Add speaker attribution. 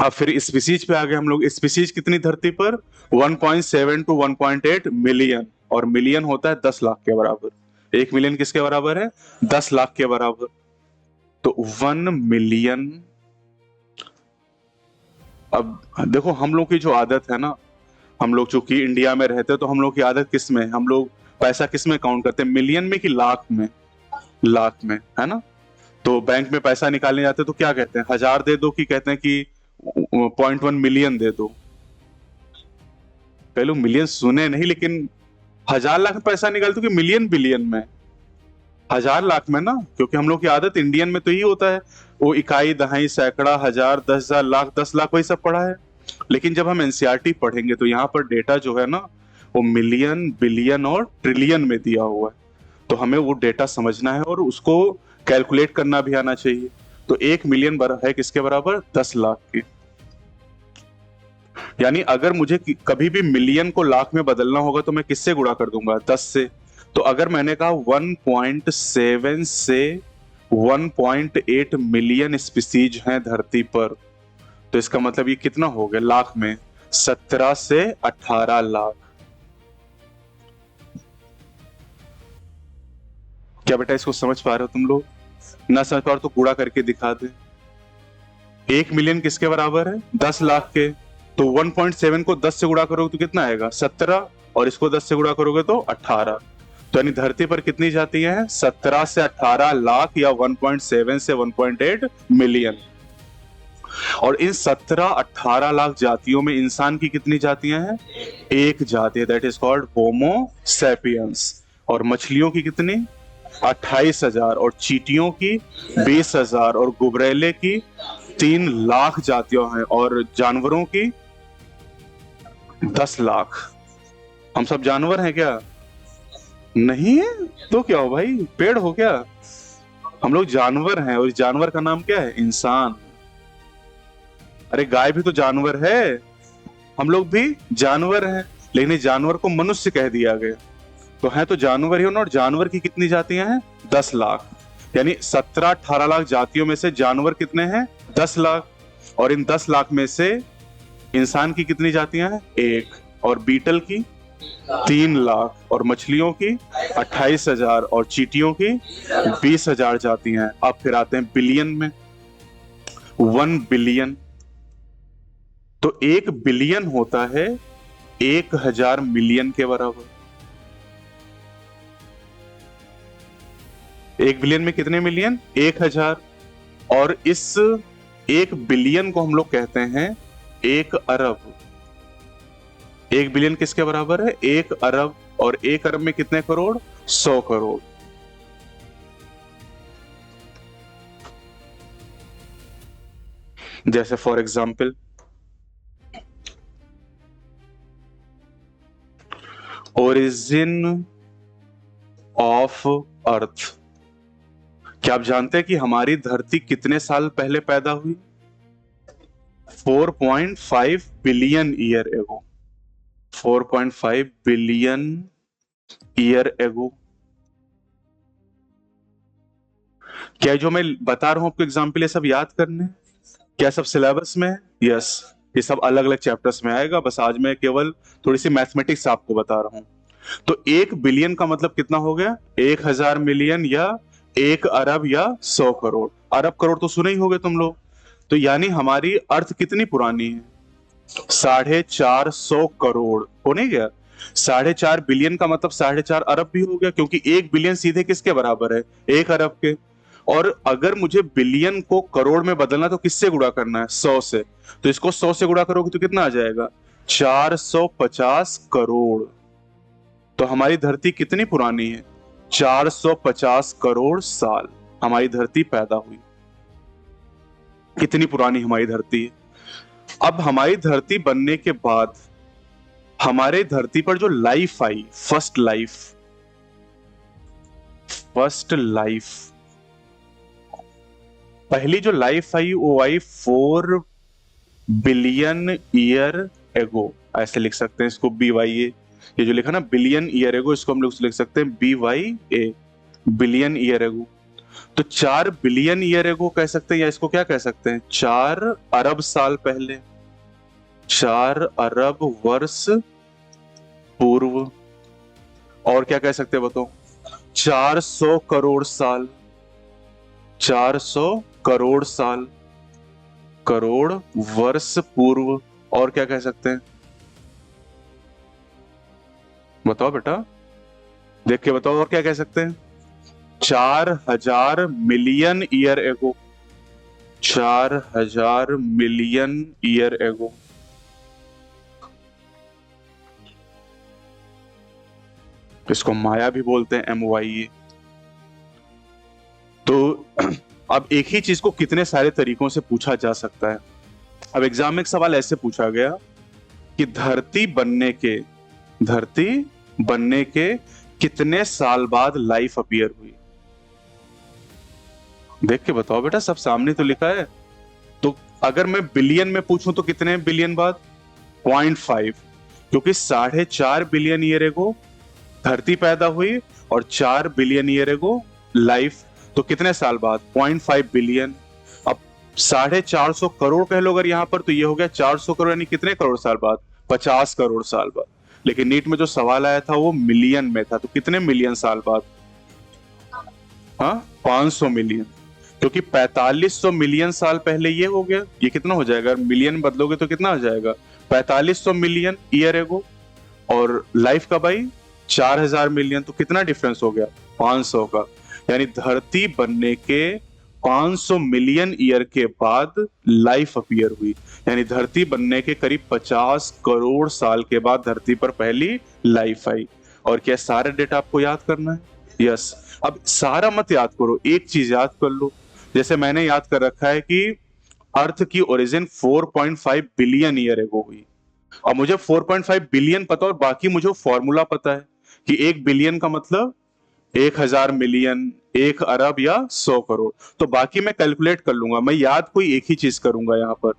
Speaker 1: अब फिर स्पीसीज पे आ गए हम लोग। स्पीसीज कितनी धरती पर? 1.7 टू 1.8 मिलियन, और मिलियन होता है 10 लाख के बराबर। 1 मिलियन किसके बराबर है? 10 लाख के बराबर। तो 1 मिलियन। अब देखो हम लोग की जो आदत है ना, हम लोग चूंकि इंडिया में रहते हैं तो हम लोग की आदत किस में है? हम लोग पैसा किस में काउंट करते हैं? मिलियन में कि लाख में? लाख में, है ना। तो बैंक में पैसा निकालने जाते हैं तो क्या कहते हैं? 1000 दे दो, कि कहते हैं कि 0.1 मिलियन दे दो? पहले मिलियन सुने नहीं, लेकिन 1000 लाख में पैसा निकालते हो कि मिलियन बिलियन में? 1000 लाख में ना, क्योंकि हम लोग की आदत इंडियन में तो यही होता है, वो इकाई, दहाई, सैकड़ा, हजार, 10,000, लाख, 10 लाख, वही सब पढ़ा है। लेकिन जब हम एनसीईआरटी पढ़ेंगे तो यहाँ पर डेटा जो है ना, वो मिलियन, बिलियन और ट्रिलियन में दिया हुआ है। तो हमें वो डेटा समझना है और उसको कैलकुलेट करना भी आना चाहिए। तो 1 मिलियन है किसके बराबर? 10 लाख के। यानी अगर मुझे कभी भी मिलियन को लाख में बदलना होगा तो मैं किससे गुणा कर दूंगा? 10 से। तो अगर मैंने कहा 1.7 से 1.8 मिलियन स्पीसीज हैं धरती पर, तो इसका मतलब ये कितना हो गया लाख में? 17 से 18 लाख। क्या बेटा इसको समझ पा रहे हो तुम लोग? ना समझ पा रहे तो गुणा करके दिखा दे। 1 मिलियन किसके बराबर है? 10 लाख के। तो 1.7 को 10 से गुणा करोगे तो कितना आएगा? 17, और इसको 10 से गुणा करोगे तो 18। तो यानी धरती पर कितनी जातियां हैं? 17 से 18 लाख, या 1.7 से 1.8 मिलियन। और इन 17-18 लाख जातियों में इंसान की कितनी जातियां हैं? एक जाति है, that is called Homo sapiens. और मछलियों की कितनी? 28,000, और चींटियों की 20,000, और गुबरैले की 3 लाख जातियां हैं, और जानवरों की 10 लाख। हम सब जानवर हैं क्या? नहीं है। तो क्या हो भाई, पेड़ हो क्या? हम लोग जानवर हैं, और इस जानवर का नाम क्या है? इंसान। अरे गाय भी तो जानवर है, हम लोग भी जानवर हैं, लेकिन इस जानवर को मनुष्य कह दिया गया। तो है तो जानवर ही हो ना, और जानवर की कितनी जातियां हैं? 10 लाख। यानी 17-18 लाख जातियों में से जानवर कितने हैं? 10 लाख। और इन 10 लाख में से इंसान की कितनी जातियां हैं? एक। और बीटल की 3 लाख, और मछलियों की 28,000, और चींटियों की 20,000 जातियां हैं। अब फिर आते हैं बिलियन में। 1 बिलियन। तो 1 बिलियन होता है 1000 मिलियन के बराबर। 1 बिलियन में कितने मिलियन? 1000। और इस 1 बिलियन को हम लोग कहते हैं 1 अरब। 1 बिलियन किसके बराबर है? 1 अरब। और 1 अरब में कितने करोड़? 100 करोड़। जैसे for example, origin of earth. क्या आप जानते हैं कि हमारी धरती कितने साल पहले पैदा हुई? 4.5 billion year ago. 4.5 billion year ago. क्या जो मैं बता रहा हूं आपको एग्जाम्पल, ये सब याद करने? क्या सब सिलेबस में है? यस। ये सब अलग अलग चैप्टर्स में आएगा, बस आज मैं केवल थोड़ी सी मैथमेटिक्स आपको बता रहा हूं। तो 1 बिलियन का मतलब कितना हो गया? 1000 मिलियन, या 1 अरब, या 100 करोड़। अरब करोड़ तो सुने ही होगे तुम लोग। तो यानी हमारी अर्थ कितनी पुरानी है? 450 करोड़। हो नहीं गया? 4.5 बिलियन का मतलब 4.5 अरब भी हो गया, क्योंकि 1 बिलियन सीधे किसके बराबर है? 1 अरब के। और अगर मुझे बिलियन को करोड़ में बदलना तो किससे गुणा करना है? 100 से। तो इसको 100 से गुणा करोगे तो कितना आ जाएगा? 450 करोड़। तो हमारी धरती कितनी पुरानी है? 450 करोड़ साल हमारी धरती पैदा हुई। कितनी पुरानी हमारी धरती है। अब हमारी धरती बनने के बाद हमारे धरती पर जो लाइफ आई, फर्स्ट लाइफ, पहली जो लाइफ आई वो आई 4 बिलियन ईयर एगो। ऐसे लिख सकते हैं इसको, BYA। ये जो लिखा ना बिलियन ईयर एगो, इसको हम लोग लिख सकते हैं BYA, बिलियन ईयर एगो। तो 4 बिलियन ईयर एगो कह सकते हैं, या इसको क्या कह सकते हैं, 4 अरब साल पहले, 4 अरब वर्ष पूर्व। और क्या कह सकते हैं बताओ, 400 करोड़ साल, 400 करोड़ साल, करोड़ वर्ष पूर्व। और क्या कह सकते हैं, बताओ बेटा, देख के बताओ और क्या कह सकते हैं। 4000 million year ago, 4000 million year ago. इसको माया भी बोलते हैं, MYA। तो अब एक ही चीज को कितने सारे तरीकों से पूछा जा सकता है। अब एग्जाम में एक सवाल ऐसे पूछा गया कि धरती बनने के कितने साल बाद लाइफ अपीयर हुई। देख के बताओ बेटा, सब सामने तो लिखा है। तो अगर मैं बिलियन में पूछूं तो कितने बिलियन बाद, 0.5, क्योंकि 4.5 बिलियन ईयर एगो धरती पैदा हुई और 4 बिलियन ईयर एगो लाइफ, तो कितने साल बाद, 0.5 बिलियन। अब 450 करोड़ कह लो अगर यहाँ पर, तो ये हो गया 400 करोड़, यानी कितने करोड़ साल बाद, 50 करोड़ साल बाद। लेकिन नीट में जो सवाल आया था वो मिलियन में था, तो कितने मिलियन साल बाद, हाँ 500 मिलियन, क्योंकि 4500 मिलियन साल पहले ये हो गया। ये कितना हो जाएगा, मिलियन बदलोगे तो कितना हो जाएगा, 4500 मिलियन ईयर एगो, और लाइफ का भाई 4000 मिलियन, तो कितना डिफरेंस हो गया, 500 का। यानी धरती बनने के 500 मिलियन ईयर के बाद लाइफ अपीयर हुई, यानी धरती बनने के करीब 50 करोड़ साल के बाद धरती पर पहली लाइफ आई। और क्या सारा डेटा आपको याद करना है, यस। अब सारा मत याद करो, एक चीज याद कर लो। जैसे मैंने याद कर रखा है कि अर्थ की ओरिजिन 4.5 बिलियन ईयर एगो हुई, और मुझे 4.5 बिलियन पता और बाकी मुझे फॉर्मूला पता है कि 1 बिलियन का मतलब 1000 मिलियन, 1 अरब या 100 करोड़। तो बाकी मैं कैलकुलेट कर लूंगा, मैं याद कोई एक ही चीज करूंगा यहाँ पर।